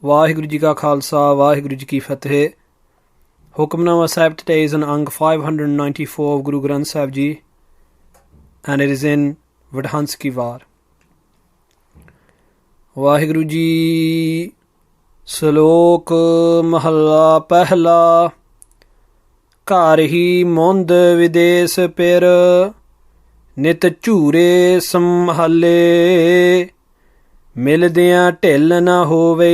ਵਾਹਿਗੁਰੂ ਜੀ ਕਾ ਖਾਲਸਾ ਵਾਹਿਗੁਰੂ ਜੀ ਕੀ ਫਤਿਹ। Hukamnama Sahib today is on Ang 594 of Guru Granth Sahib Ji, and it is in Vidhanski Var. Waheguru ji. ਸ਼ਲੋਕ ਮਹੱਲਾ ਪਹਿਲਾ। ਘਰ ਹੀ ਮੁੰਦ ਵਿਦੇਸ ਪਿਰ, ਨਿਤ ਝੂਰੇ ਸੰਭਾਲੇ, ਮਿਲਦਿਆਂ ਢਿੱਲ ਨਾ ਹੋਵੇ,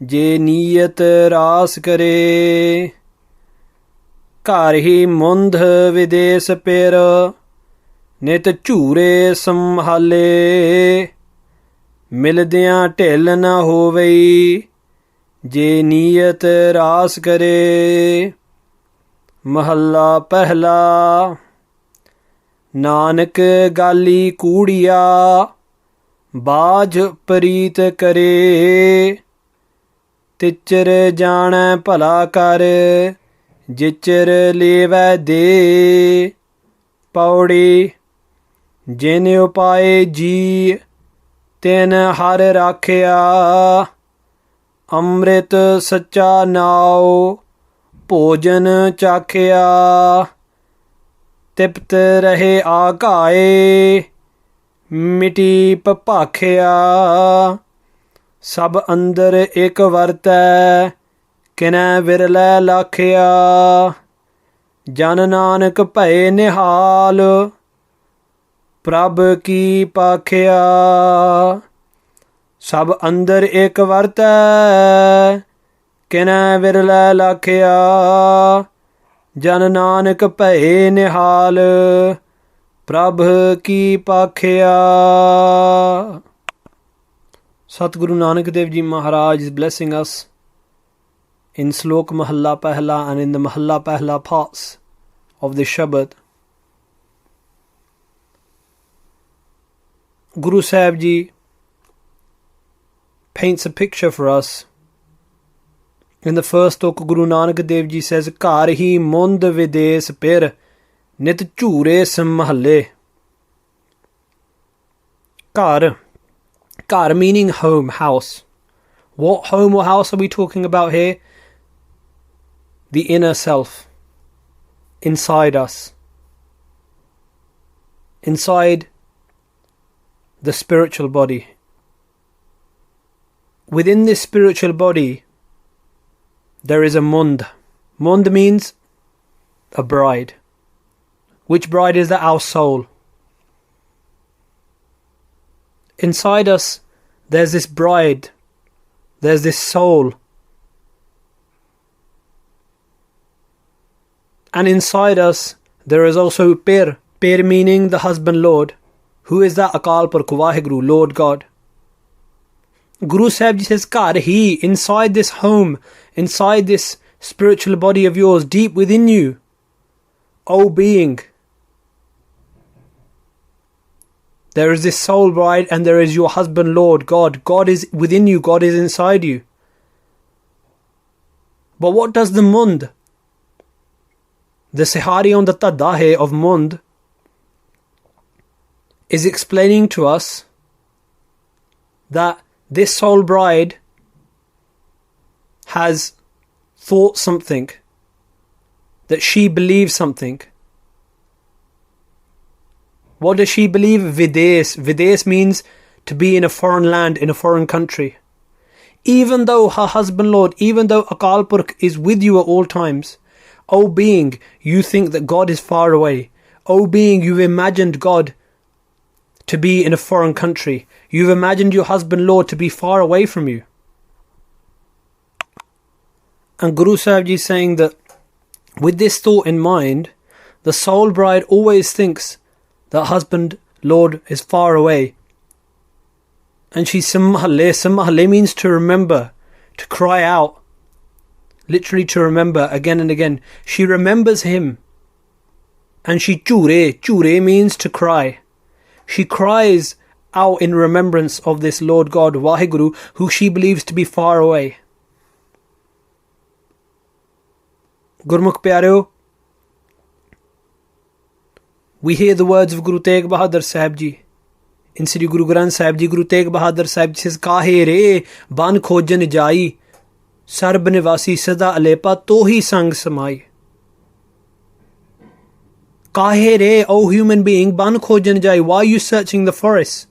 ਜੇ ਨੀਅਤ ਰਾਸ ਕਰੇ। ਘਰ ਹੀ ਮੁੰਦ ਵਿਦੇਸ ਪਿਰ, ਨਿਤ ਝੂਰੇ ਸੰਭਾਲੇ, ਮਿਲਦਿਆਂ ਢਿੱਲ ਨਾ ਹੋਵੇ, ਜੇ ਨੀਅਤ ਰਾਸ ਕਰੇ। ਮਹੱਲਾ ਪਹਿਲਾ। ਨਾਨਕ ਗਾਲੀ ਕੂੜੀਆ, ਬਾਝ ਪ੍ਰੀਤ ਕਰੇ, ਤਿਚਰ ਜਾਣੈ ਭਲਾ ਕਰ, ਜਿਚਰ ਲੇਵੈ ਦੇ। ਪੌੜੀ। ਜਿਨ ਉਪਾਏ ਜੀ, ਤਿਨ ਹਰ ਰਾਖਿਆ, ਅੰਮ੍ਰਿਤ ਸੱਚਾ ਨਾਉ, ਭੋਜਨ ਚਾਖਿਆ। ਤਿਪਤ ਰਹੇ ਆਘਾਏ, ਮਿਟੀ ਭਪਾਖਿਆ, ਸਭ ਅੰਦਰ ਇਕ ਵਰਤੈ, ਕਿਨੈ ਵਿਰਲੇ ਲਾਖਿਆ। ਜਨ ਨਾਨਕ ਭਏ ਨਿਹਾਲ, ਪ੍ਰਭ ਕੀ ਪਾਖਿਆ। ਸਭ ਅੰਦਰ ਇਕ ਵਰਤੈ, ਕਿਨੈ ਵਿਰਲੇ ਲਾਖਿਆ। ਜਨ ਨਾਨਕ ਭਏ ਨਿਹਾਲ, ਪ੍ਰਭ ਕੀ ਪਾਖਿਆ। Satguru Nanak Dev Ji Maharaj is blessing us in Slok Mahalla Pehla and in the Mahalla Pehla parts of the Shabad. Guru Sahib Ji paints a picture for us. In the first talk, Guru Nanak Dev Ji says, Ghar hi mund vides pir, nit jhure samhalle. Ghar meaning home, house. What home or house are we talking about here? The inner self, inside us, inside the spiritual body. Within this spiritual body, there is a mund. Mund means a bride. Which bride is that? Our soul. Inside us, there's this bride, there's this soul. And inside us, there is also Pir. Pir meaning the husband Lord. Who is that? Akal Purkh Vaheguru, Lord God. Guru Sahib Ji says, Ghar hi, inside this home, inside this spiritual body of yours, deep within you, O being, there is this soul bride and there is your husband Lord God. God is within you, God is inside you. But what does the mund, the Sihari on the Tadahe of mund, is explaining to us that this soul bride has thought something, that she believes something. What does she believe? Vides. Vides means to be in a foreign land, in a foreign country. Even though her husband Lord, even though Akal Purkh is with you at all times, O being, you think that God is far away. O being, you've imagined God to be in a foreign country. You've imagined your husband Lord to be far away from you. And Guru Sahib Ji is saying that with this thought in mind, the soul bride always thinks that husband Lord is far away. And she samhalle. Samhalle means to remember, to cry out. Literally to remember again and again. She remembers him. And she chure. Chure means to cry. She cries out in remembrance of this Lord God, Vaheguru, who she believes to be far away. Gurmukh Pyareo, we hear the words of Guru Tegh Bahadur Sahib Ji in Sri Guru Granth Sahib Ji, Guru Tegh Bahadur Sahib Ji says, Kahe re ban khojan jai, sarb nivasi sada alepa tohi sang samai. Kahe re, O human being, ban khojan jai, why are you searching the forest?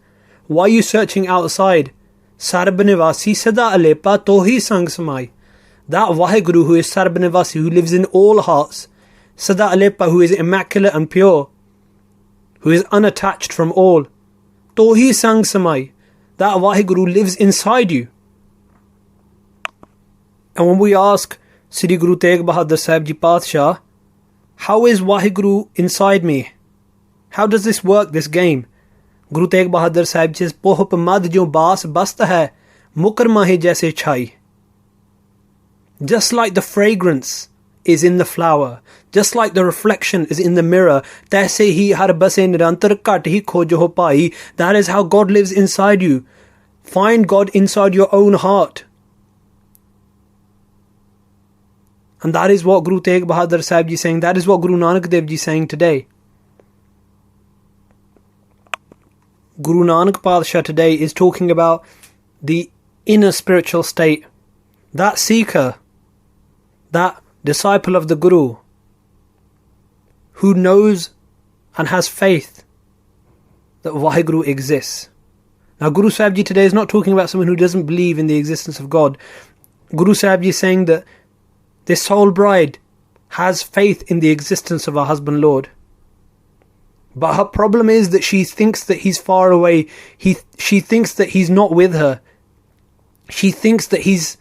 Why are you searching outside? Sarb nivasi sada alepa tohi sang samai. That Vaheguru who is Sarb nivasi, who lives in all hearts, sada alepa, who is immaculate and pure, who is unattached from all, tohi sang samai, that Vaheguru lives inside you. And when we ask Sri Guru Tegh Bahadur Sahib Ji Paatshah, how is Vaheguru inside me? How does this work, this game? Guru Tegh Bahadur Sahib Ji says, Pohp mad jo baas bast hai, mukarma hai jaise chai. Just like the fragrance is in the flower, just like the reflection is in the mirror, taise hi har base nirantar kat hi khojo ho pai. That is how God lives inside you. Find God inside your own heart. And that is what Guru Tegh Bahadur Sahib Ji is saying. That is what Guru Nanak Dev Ji is saying today. Guru Nanak Padshah today is talking about the inner spiritual state. That seeker, that disciple of the Guru, who knows and has faith that Vaheguru exists. Now Guru Sahib Ji today is not talking about someone who doesn't believe in the existence of God. Guru Sahib Ji is saying that this soul bride has faith in the existence of her husband Lord. But her problem is that she thinks that he's far away. She thinks that he's not with her. She thinks that he's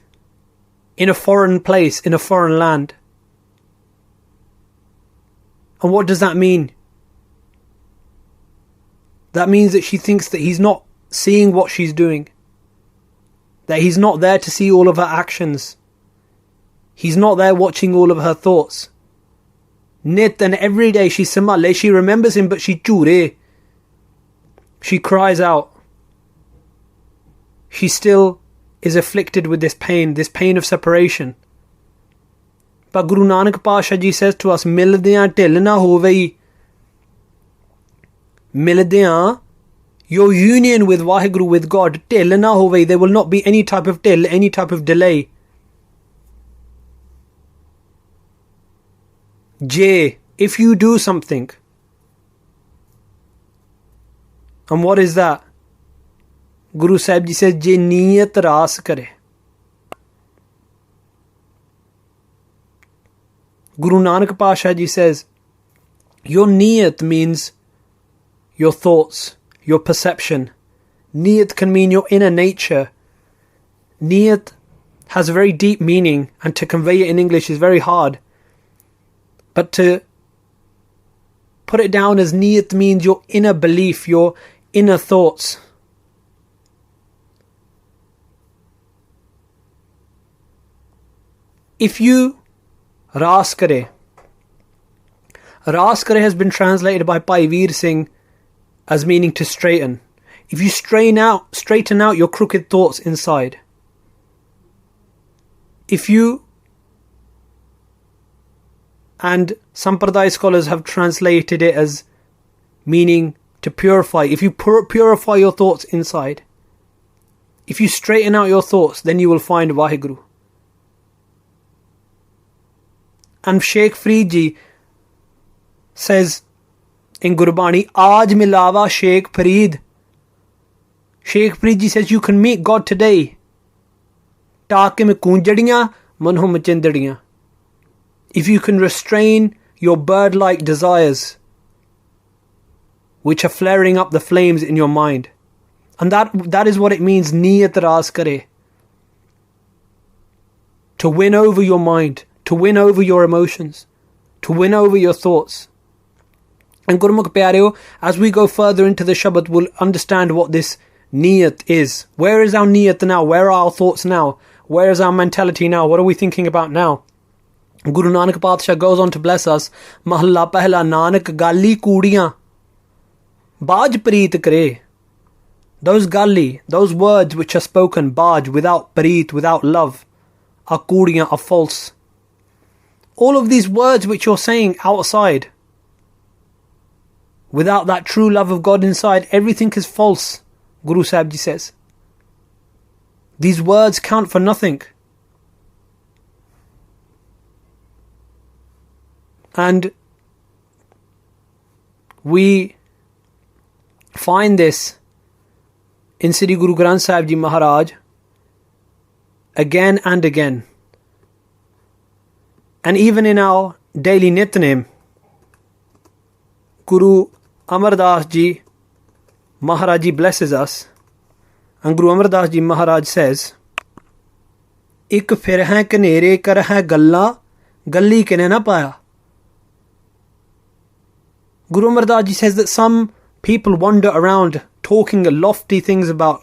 in a foreign place, in a foreign land. And what does that mean? That means that she thinks that he's not seeing what she's doing. That he's not there to see all of her actions. He's not there watching all of her thoughts. Nit and every day she samale, she remembers him but she chure. She cries out. She still is afflicted with this pain of separation. But Guru Nanak Pasha Ji says to us, Mildiyan till na hovei. Mildiyan, your union with Vaheguru, with God, till na hovei. There will not be any type of till, any type of delay. J, if you do something. And what is that? Guru Sahib Ji says, Je niyat ras kare. Guru Nanak Pasha Ji says, your niyat means your thoughts, your perception. Niyat can mean your inner nature. Niyat has a very deep meaning, and to convey it in English is very hard. But to put it down as niyat means your inner belief, your inner thoughts. If you Ras kare. Ras kare has been translated by Bhai Veer Singh as meaning to straighten. If you straighten out your crooked thoughts inside. If you, and Sampradaya scholars have translated it as meaning to purify. If you purify your thoughts inside, if you straighten out your thoughts, then you will find Vaheguru. And Sheikh Farid Ji says in Gurbani, Aaj milawa Sheikh Farid. Sheikh Farid Ji says you can meet God today. Taake mein kunjadiyan, manho machindadiyan. If you can restrain your bird-like desires, which are flaring up the flames in your mind. And that is what it means, niyat ras kare. To win over your mind, to win over your emotions, to win over your thoughts. And Gurmukh Pyareo, as we go further into the Shabad, we'll understand what this niyat is. Where is our niyat now? Where are our thoughts now? Where is our mentality now? What are we thinking about now? Guru Nanak Padshah goes on to bless us. Mahalla pehla Nanak gali kudiyan Baj Preet kare. Those gali, those words which are spoken, Baj, without Preet, without love, are kudiyan, are false. All of these words which you're saying outside, without that true love of God inside, everything is false. Guru Sahib Ji says. These words count for nothing. And we find this in Sri Guru Granth Sahib Ji Maharaj again and again. And even in our daily Nitnem, Guru Amar Das Ji Maharaj Ji blesses us, and Guru Amar Das Ji Maharaj says, "Ik phir hai kanere kar hai galla, galli kine na paya." Guru Amar Das Ji says that some people wander around talking lofty things about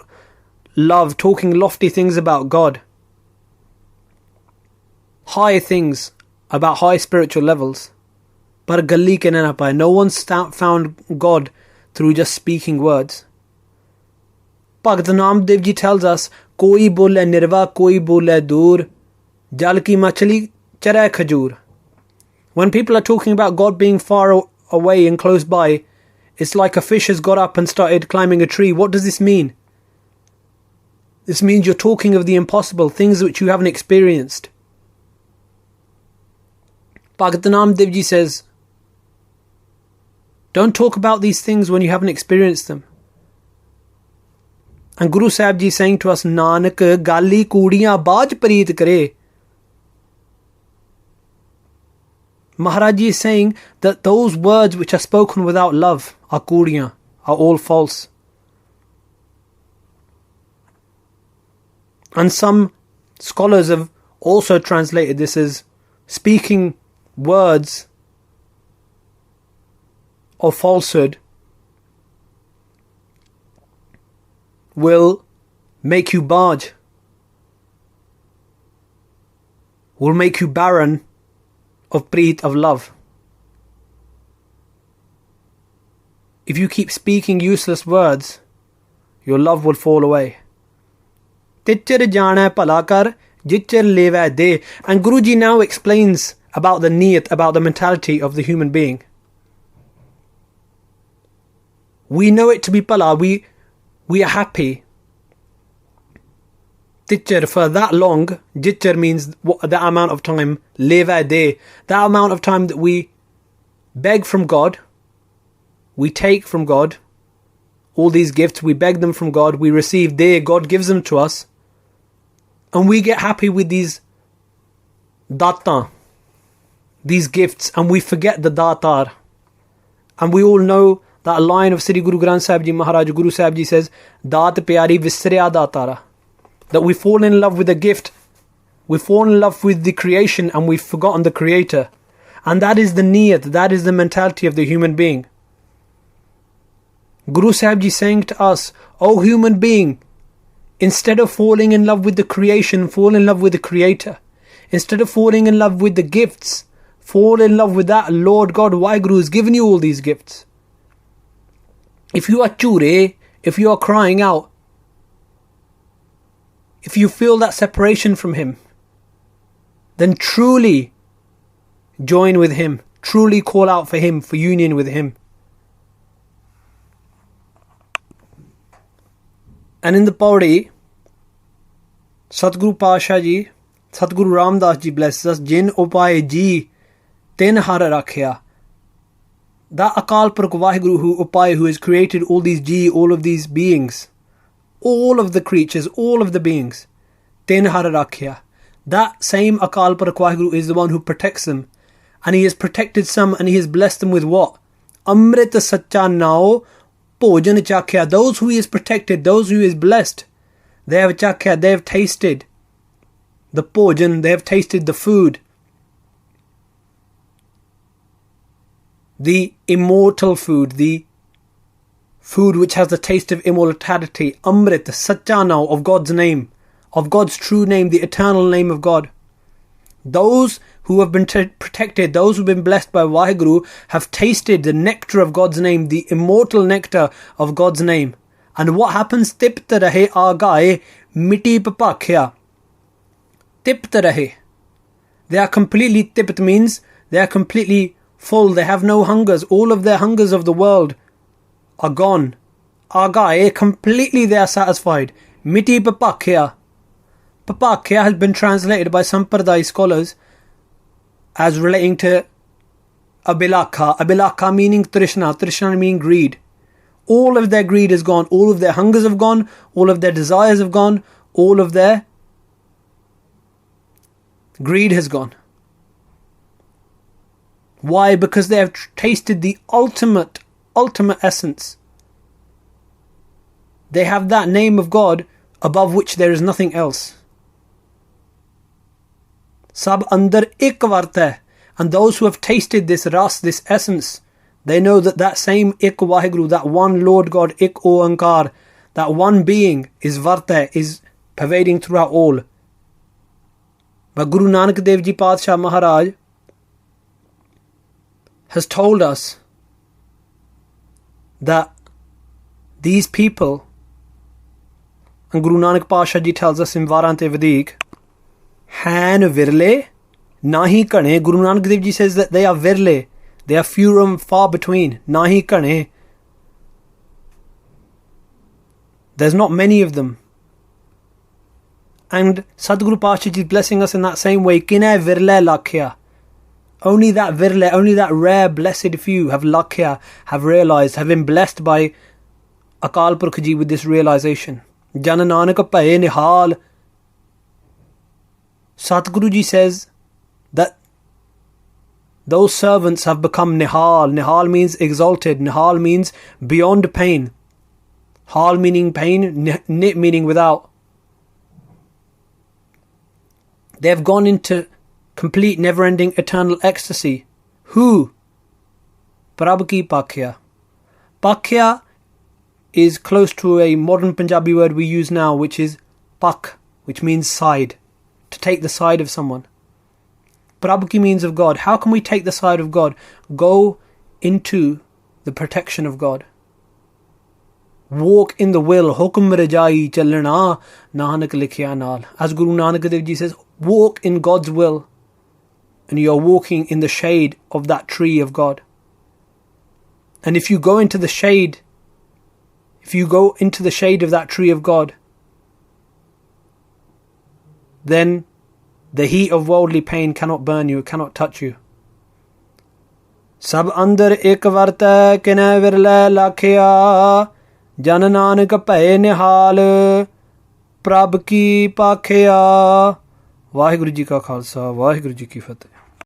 love, talking lofty things about God, high things about high spiritual levels. Par galli ke na paye. No one's found God through just speaking words. Bhagat Namdev Ji tells us, "Koi bole nirva, koi bole dur, jal ki machli chare khajur." When people are talking about God being far away and close by, it's like a fish has got up and started climbing a tree. What does this mean? This means you're talking of the impossible, things which you haven't experienced. Bhagat Namdev Ji says, don't talk about these things when you haven't experienced them. And Guru Sahib Ji is saying to us, Nanak gali kudiyan baaj preet kare. Maharaj Ji is saying that those words which are spoken without love are kudiyan, are all false. And some scholars have also translated this as speaking words of falsehood will make you baj, will make you barren of preet, of love. If you keep speaking useless words, your love will fall away. Tichar jana pala kar, jichar leva de. And Guruji now explains about the niyat, about the mentality of the human being. We know it to be pala, we are happy. Tichar, for that long, jichar means that amount of time, leva de, that amount of time that we beg from God, we take from God, all these gifts, we beg them from God, we receive de, God gives them to us, and we get happy with these data, these gifts, and we forget the datar. And we all know that line of Sri Guru Granth Sahib Ji Maharaj, Guru Sahib Ji says, Daat pyari visrya datara. That we fall in love with the gift, we fall in love with the creation, and we've forgotten the creator. And that is the niyat, that is the mentality of the human being. Guru Sahib Ji saying to us, O human being, instead of falling in love with the creation, fall in love with the creator. Instead of falling in love with the gifts, fall in love with that Lord God. Why Guru has given you all these gifts? If you are chure, if you are crying out, if you feel that separation from Him, then truly join with Him. Truly call out for Him, for union with Him. And in the PAUREE, Satguru Pasha Ji, Satguru Ramdas Ji blesses us, Jin upaye ji, ten har rakhya. That Akal Purakh Vaheguru who upaye, who has created all these ji, all of these beings, all of the creatures, all of the beings, ten har rakhya. That same Akal Purakh Vaheguru is the one who protects them. And He has protected some, and He has blessed them with what? Amrit sacha nao bhojan chakhya. Those who He has protected, those who He has blessed, they have chakhya, they have tasted the bhojan, they have tasted the food, the immortal food, the food which has the taste of immortality, Amrit, Satchana, of God's name, of God's true name, the eternal name of God. Those who have been protected, those who have been blessed by Vaheguru, have tasted the nectar of God's name, the immortal nectar of God's name. And what happens? Tipt rahe aagaye miti papakhya. Tipt rahe. They are completely tipt, means they are completely full, they have no hungers. All of their hungers of the world are gone. Agae, completely they are satisfied. Miti papakhya. Papakhya has been translated by some Pardai scholars as relating to Abhilakha. Abhilakha meaning Trishna. Trishna meaning greed. All of their greed is gone. All of their hungers have gone. All of their desires have gone. All of their greed has gone. Why? Because they have tasted the ultimate essence. They have that name of God above which there is nothing else. Sab andar ik vart hai. And those who have tasted this ras, this essence, they know that that same ik Waheguru, that one Lord God, ik Oankar, that one being is vart hai, is pervading throughout all. But Guru Nanak Dev Ji Padshah Maharaj has told us that these people, and Guru Nanak Pasha Ji tells us in Varante Vadik, Han virle nahi kane. Guru Nanak Dev Ji says that they are virle, they are few and far between. Nahi kane, there's not many of them. And Sadguru Pasha Ji is blessing us in that same way. Kine virle lakhya. Only that virle, only that rare blessed few have lakhya, have realized, have been blessed by Akal Purkh Ji with this realization. Jan Nanak paye nihal. Satguru Ji says that those servants have become nihal. Nihal means exalted. Nihal means beyond pain. Hal meaning pain, nit meaning without. They have gone into complete never-ending eternal ecstasy. Who? Prabh ki pakhya. Pakhya is close to a modern Punjabi word we use now, which is pak, which means side. To take the side of someone. Prabh ki means of God. How can we take the side of God? Go into the protection of God. Walk in the will. Hukam rajai chalna Nanak likhya naal. As Guru Nanak Dev Ji says, walk in God's will. And you are walking in the shade of that tree of God. And if you go into the shade, of that tree of God, then the heat of worldly pain cannot burn you, it cannot touch you. Sab andar ek varta kina virla lakhya, jan nanak paye nihal, prabh ki pakhya. Vaheguru Ji ka Khalsa, Vaheguru Ji ki Fateh.